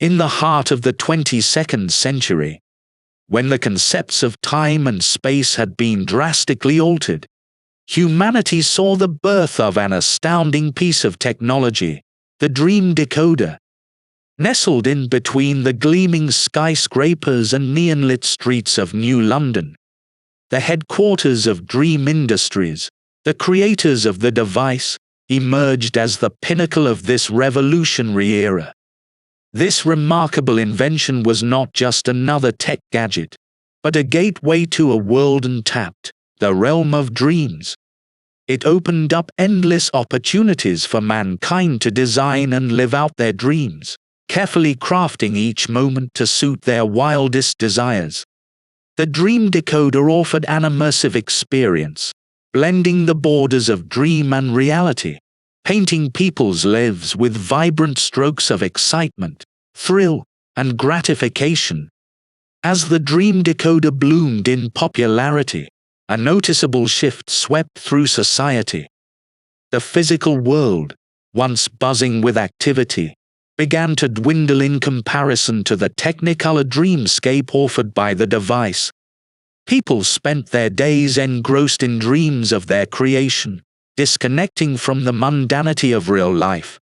In the heart of the 22nd century, when the concepts of time and space had been drastically altered, humanity saw the birth of an astounding piece of technology, the dream decoder. Nestled in between the gleaming skyscrapers and neon-lit streets of New London, the headquarters of Dream Industries, the creators of the device emerged as the pinnacle of this revolutionary era. This remarkable invention was not just another tech gadget, but a gateway to a world untapped, the realm of dreams. It opened up endless opportunities for mankind to design and live out their dreams, carefully crafting each moment to suit their wildest desires. The dream decoder offered an immersive experience, blending the borders of dream and reality, painting people's lives with vibrant strokes of excitement, thrill, and gratification. As the dream decoder bloomed in popularity, a noticeable shift swept through society. The physical world, once buzzing with activity, began to dwindle in comparison to the technicolor dreamscape offered by the device. People spent their days engrossed in dreams of their creation, disconnecting from the mundanity of real life.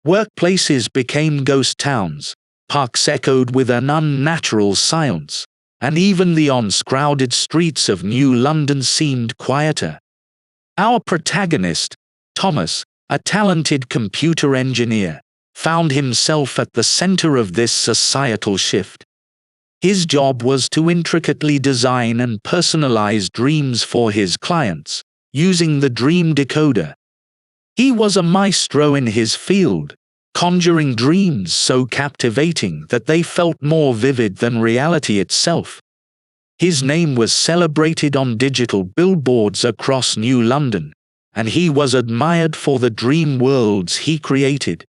Workplaces became ghost towns, parks echoed with an unnatural silence, and even the once-crowded streets of New London seemed quieter. Our protagonist, Thomas, a talented computer engineer, found himself at the center of this societal shift. His job was to intricately design and personalize dreams for his clients, using the dream decoder. He was a maestro in his field, conjuring dreams so captivating that they felt more vivid than reality itself. His name was celebrated on digital billboards across New London, and he was admired for the dream worlds he created.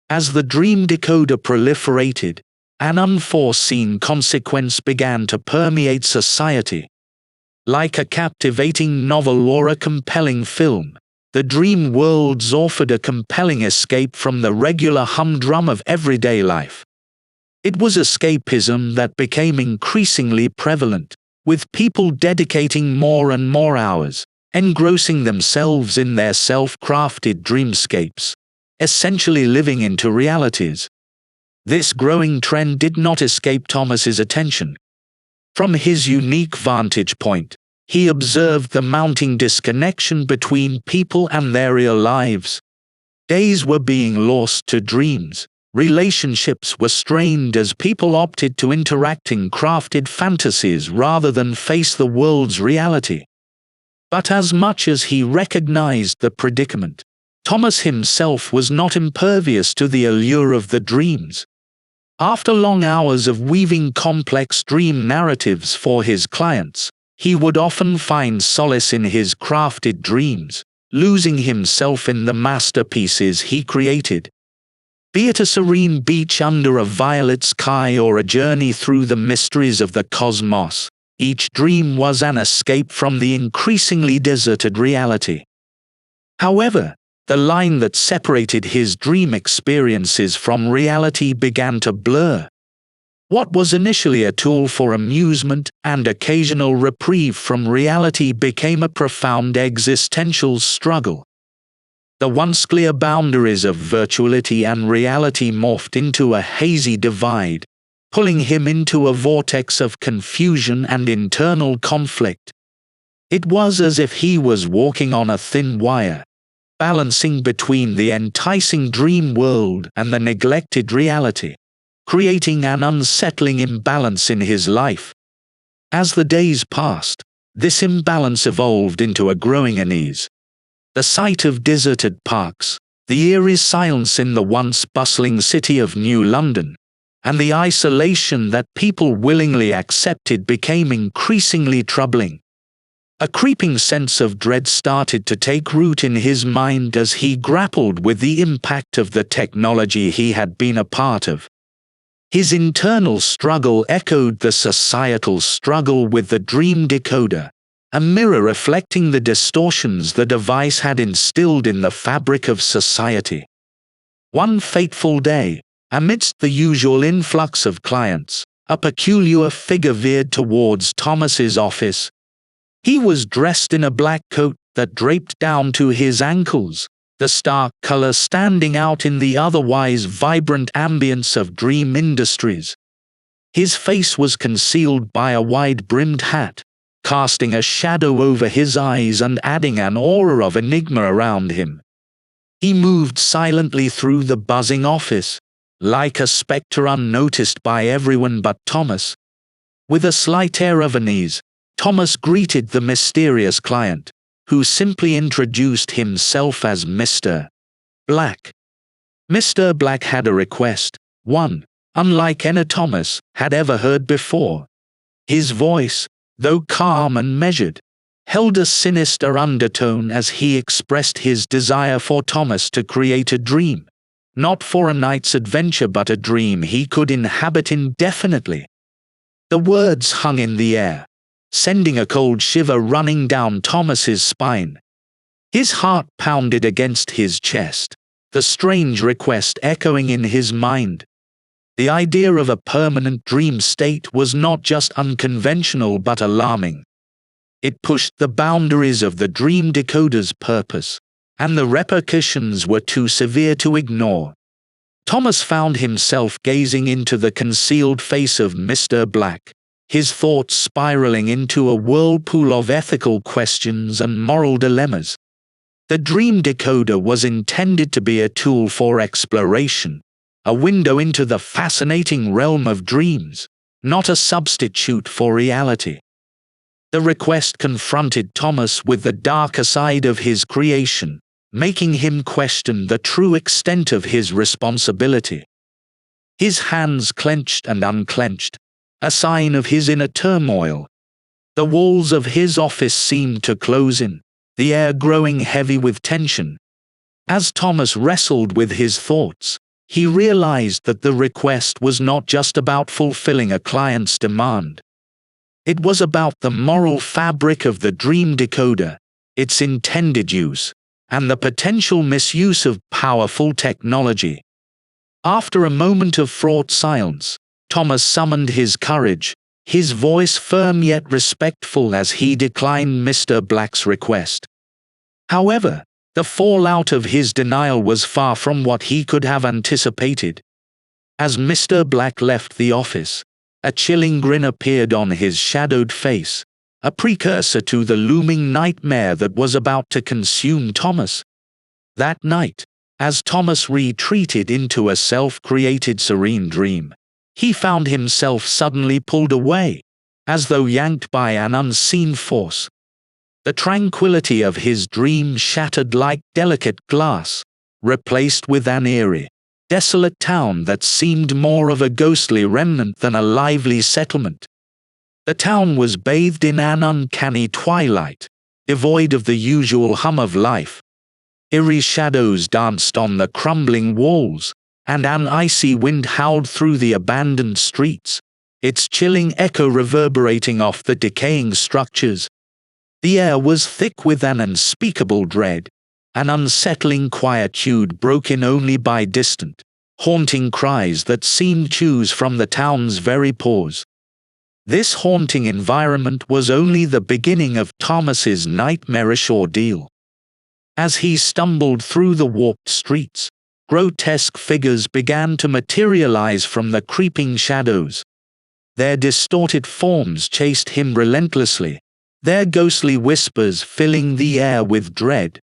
As the dream decoder proliferated, an unforeseen consequence began to permeate society. Like a captivating novel or a compelling film, the dream worlds offered a compelling escape from the regular humdrum of everyday life. It was escapism that became increasingly prevalent, with people dedicating more and more hours, engrossing themselves in their self-crafted dreamscapes, essentially living into realities. This growing trend did not escape Thomas's attention. From his unique vantage point, he observed the mounting disconnection between people and their real lives. Days were being lost to dreams, relationships were strained as people opted to interact in crafted fantasies rather than face the world's reality. But as much as he recognized the predicament, Thomas himself was not impervious to the allure of the dreams. After long hours of weaving complex dream narratives for his clients, he would often find solace in his crafted dreams, losing himself in the masterpieces he created. Be it a serene beach under a violet sky or a journey through the mysteries of the cosmos, each dream was an escape from the increasingly deserted reality. However, the line that separated his dream experiences from reality began to blur. What was initially a tool for amusement and occasional reprieve from reality became a profound existential struggle. The once clear boundaries of virtuality and reality morphed into a hazy divide, pulling him into a vortex of confusion and internal conflict. It was as if he was walking on a thin wire, balancing between the enticing dream world and the neglected reality, creating an unsettling imbalance in his life. As the days passed, this imbalance evolved into a growing unease. The sight of deserted parks, the eerie silence in the once bustling city of New London, and the isolation that people willingly accepted became increasingly troubling. A creeping sense of dread started to take root in his mind as he grappled with the impact of the technology he had been a part of. His internal struggle echoed the societal struggle with the dream decoder, a mirror reflecting the distortions the device had instilled in the fabric of society. One fateful day, Amidst the usual influx of clients, a peculiar figure veered towards Thomas's office. He was dressed in a black coat that draped down to his ankles, the stark color standing out in the otherwise vibrant ambience of Dream Industries. His face was concealed by a wide-brimmed hat, casting a shadow over his eyes and adding an aura of enigma around him. He moved silently through the buzzing office, like a spectre unnoticed by everyone but Thomas. With a slight air of unease, Thomas greeted the mysterious client, who simply introduced himself as Mr. Black. Mr. Black had a request, one, unlike any Thomas had ever heard before. His voice, though calm and measured, held a sinister undertone as he expressed his desire for Thomas to create a dream, not for a night's adventure but a dream he could inhabit indefinitely. The words hung in the air, sending a cold shiver running down Thomas's spine. His heart pounded against his chest, the strange request echoing in his mind. The idea of a permanent dream state was not just unconventional but alarming. It pushed the boundaries of the dream decoder's purpose, and the repercussions were too severe to ignore. Thomas found himself gazing into the concealed face of Mr. Black, his thoughts spiraling into a whirlpool of ethical questions and moral dilemmas. The dream decoder was intended to be a tool for exploration, a window into the fascinating realm of dreams, not a substitute for reality. The request confronted Thomas with the darker side of his creation, making him question the true extent of his responsibility. His hands clenched and unclenched, a sign of his inner turmoil. The walls of his office seemed to close in, the air growing heavy with tension. As Thomas wrestled with his thoughts, he realized that the request was not just about fulfilling a client's demand. It was about the moral fabric of the dream decoder, its intended use, and the potential misuse of powerful technology. After a moment of fraught silence, Thomas summoned his courage, his voice firm yet respectful as he declined Mr. Black's request. However, the fallout of his denial was far from what he could have anticipated. As Mr. Black left the office, a chilling grin appeared on his shadowed face, a precursor to the looming nightmare that was about to consume Thomas. That night, as Thomas retreated into a self-created serene dream, he found himself suddenly pulled away, as though yanked by an unseen force. The tranquility of his dream shattered like delicate glass, replaced with an eerie, desolate town that seemed more of a ghostly remnant than a lively settlement. The town was bathed in an uncanny twilight, devoid of the usual hum of life. Eerie shadows danced on the crumbling walls, and an icy wind howled through the abandoned streets, its chilling echo reverberating off the decaying structures. The air was thick with an unspeakable dread, an unsettling quietude broken only by distant, haunting cries that seemed to choose from the town's very pores. This haunting environment was only the beginning of Thomas's nightmarish ordeal. As he stumbled through the warped streets, grotesque figures began to materialize from the creeping shadows. Their distorted forms chased him relentlessly, their ghostly whispers filling the air with dread.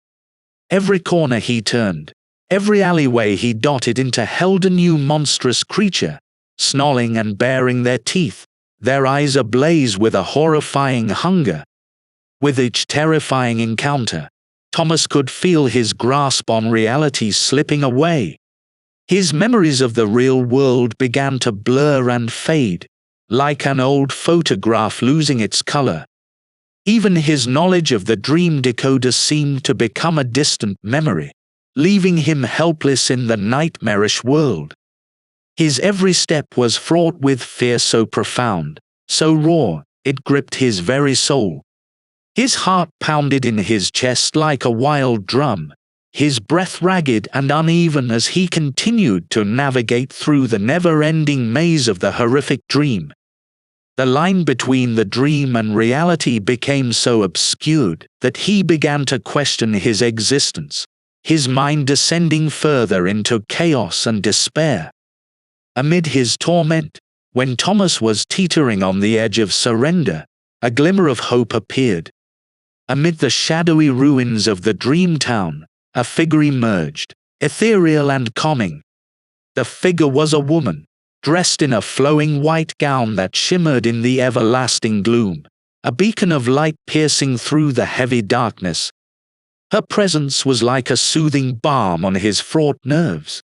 Every corner he turned, every alleyway he dotted into held a new monstrous creature, snarling and baring their teeth, their eyes ablaze with a horrifying hunger. With each terrifying encounter, Thomas could feel his grasp on reality slipping away. His memories of the real world began to blur and fade, like an old photograph losing its color. Even his knowledge of the dream decoder seemed to become a distant memory, leaving him helpless in the nightmarish world. His every step was fraught with fear so profound, so raw, it gripped his very soul. His heart pounded in his chest like a wild drum, his breath ragged and uneven as he continued to navigate through the never-ending maze of the horrific dream. The line between the dream and reality became so obscured that he began to question his existence, his mind descending further into chaos and despair. Amid his torment, when Thomas was teetering on the edge of surrender, a glimmer of hope appeared. Amid the shadowy ruins of the dream town, a figure emerged, ethereal and calming. The figure was a woman, dressed in a flowing white gown that shimmered in the everlasting gloom, a beacon of light piercing through the heavy darkness. Her presence was like a soothing balm on his fraught nerves.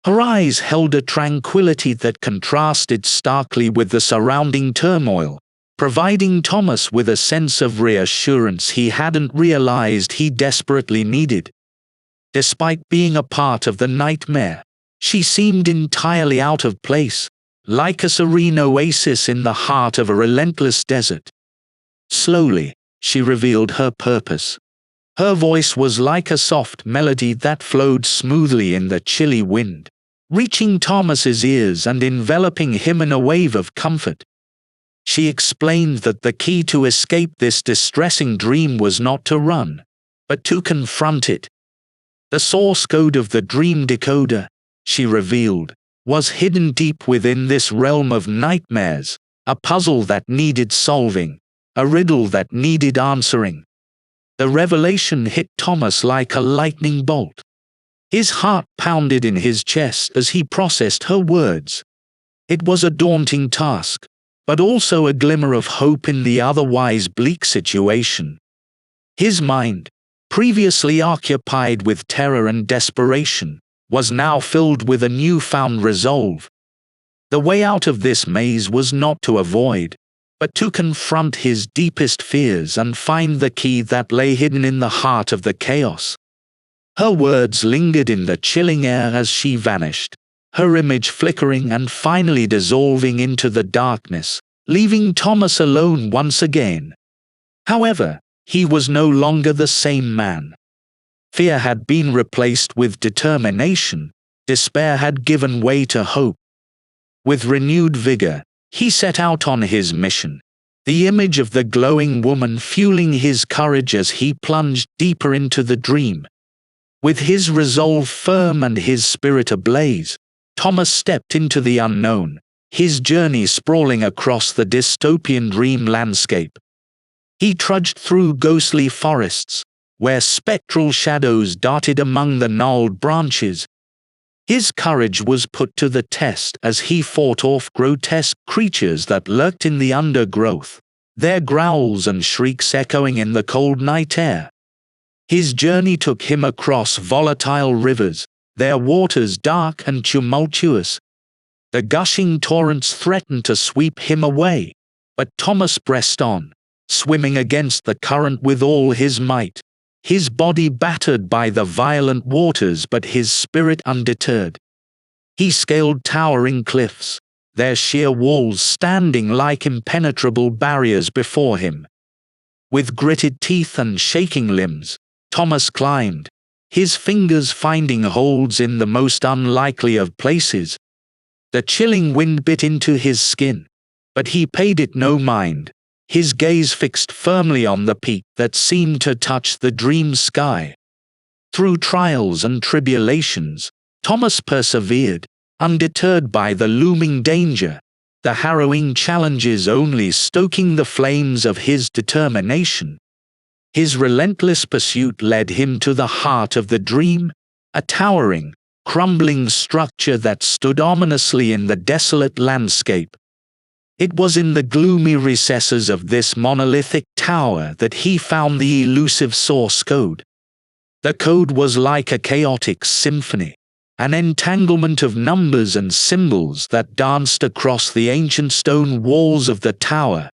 Her eyes held a tranquility that contrasted starkly with the surrounding turmoil, providing Thomas with a sense of reassurance he hadn't realized he desperately needed. Despite being a part of the nightmare, she seemed entirely out of place, like a serene oasis in the heart of a relentless desert. Slowly, she revealed her purpose. Her voice was like a soft melody that flowed smoothly in the chilly wind, reaching Thomas's ears and enveloping him in a wave of comfort. She explained that the key to escape this distressing dream was not to run, but to confront it. The source code of the dream decoder, she revealed, was hidden deep within this realm of nightmares, a puzzle that needed solving, a riddle that needed answering. The revelation hit Thomas like a lightning bolt. His heart pounded in his chest as he processed her words. It was a daunting task, but also a glimmer of hope in the otherwise bleak situation. His mind, previously occupied with terror and desperation, was now filled with a newfound resolve. The way out of this maze was not to avoid, but to confront his deepest fears and find the key that lay hidden in the heart of the chaos. Her words lingered in the chilling air as she vanished, her image flickering and finally dissolving into the darkness, leaving Thomas alone once again. However, he was no longer the same man. Fear had been replaced with determination, despair had given way to hope. With renewed vigor, he set out on his mission, the image of the glowing woman fueling his courage as he plunged deeper into the dream. With his resolve firm and his spirit ablaze, Thomas stepped into the unknown, his journey sprawling across the dystopian dream landscape. He trudged through ghostly forests, where spectral shadows darted among the gnarled branches. His courage was put to the test as he fought off grotesque creatures that lurked in the undergrowth, their growls and shrieks echoing in the cold night air. His journey took him across volatile rivers, their waters dark and tumultuous. The gushing torrents threatened to sweep him away, but Thomas pressed on, swimming against the current with all his might. His body battered by the violent waters but his spirit undeterred. He scaled towering cliffs, their sheer walls standing like impenetrable barriers before him. With gritted teeth and shaking limbs, Thomas climbed, his fingers finding holds in the most unlikely of places. The chilling wind bit into his skin, but he paid it no mind, his gaze fixed firmly on the peak that seemed to touch the dream sky. Through trials and tribulations, Thomas persevered, undeterred by the looming danger, the harrowing challenges only stoking the flames of his determination. His relentless pursuit led him to the heart of the dream, a towering, crumbling structure that stood ominously in the desolate landscape. It was in the gloomy recesses of this monolithic tower that he found the elusive source code. The code was like a chaotic symphony, an entanglement of numbers and symbols that danced across the ancient stone walls of the tower.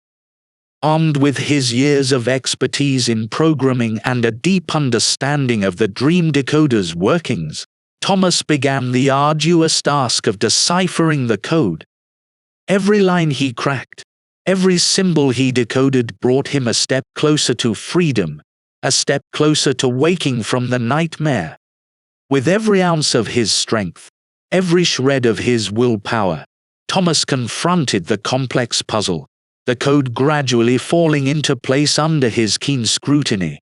Armed with his years of expertise in programming and a deep understanding of the dream decoder's workings, Thomas began the arduous task of deciphering the code. Every line he cracked, every symbol he decoded brought him a step closer to freedom, a step closer to waking from the nightmare. With every ounce of his strength, every shred of his willpower, Thomas confronted the complex puzzle, the code gradually falling into place under his keen scrutiny.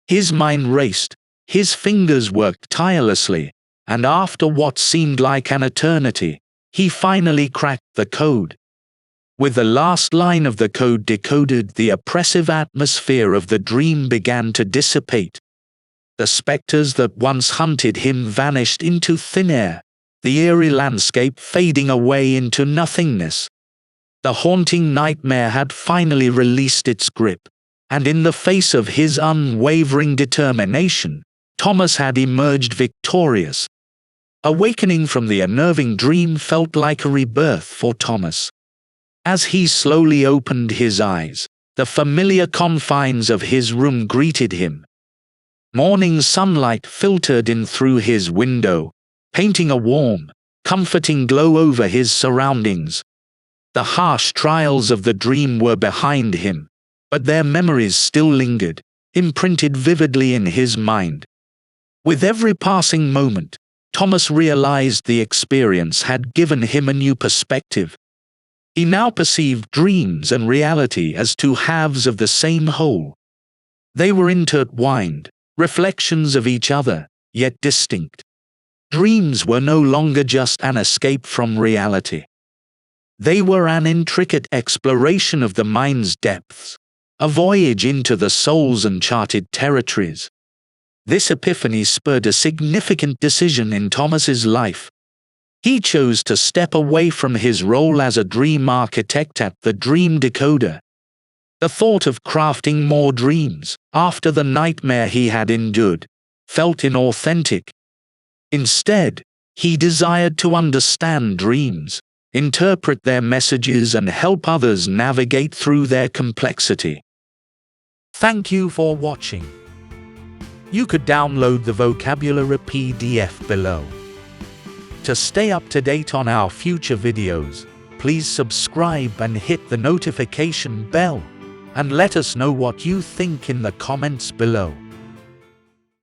His mind raced, his fingers worked tirelessly, and after what seemed like an eternity, he finally cracked the code. With the last line of the code decoded, the oppressive atmosphere of the dream began to dissipate. The specters that once hunted him vanished into thin air, the eerie landscape fading away into nothingness. The haunting nightmare had finally released its grip, and in the face of his unwavering determination, Thomas had emerged victorious. Awakening from the unnerving dream felt like a rebirth for Thomas. As he slowly opened his eyes, the familiar confines of his room greeted him. Morning sunlight filtered in through his window, painting a warm, comforting glow over his surroundings. The harsh trials of the dream were behind him, but their memories still lingered, imprinted vividly in his mind. With every passing moment, Thomas realized the experience had given him a new perspective. He now perceived dreams and reality as two halves of the same whole. They were intertwined, reflections of each other, yet distinct. Dreams were no longer just an escape from reality. They were an intricate exploration of the mind's depths, a voyage into the soul's uncharted territories. This epiphany spurred a significant decision in Thomas's life. He chose to step away from his role as a dream architect at the Dream Decoder. The thought of crafting more dreams, after the nightmare he had endured, felt inauthentic. Instead, he desired to understand dreams, interpret their messages, and help others navigate through their complexity. Thank you for watching. You could download the vocabulary PDF below. To stay up to date on our future videos, please subscribe and hit the notification bell, and let us know what you think in the comments below.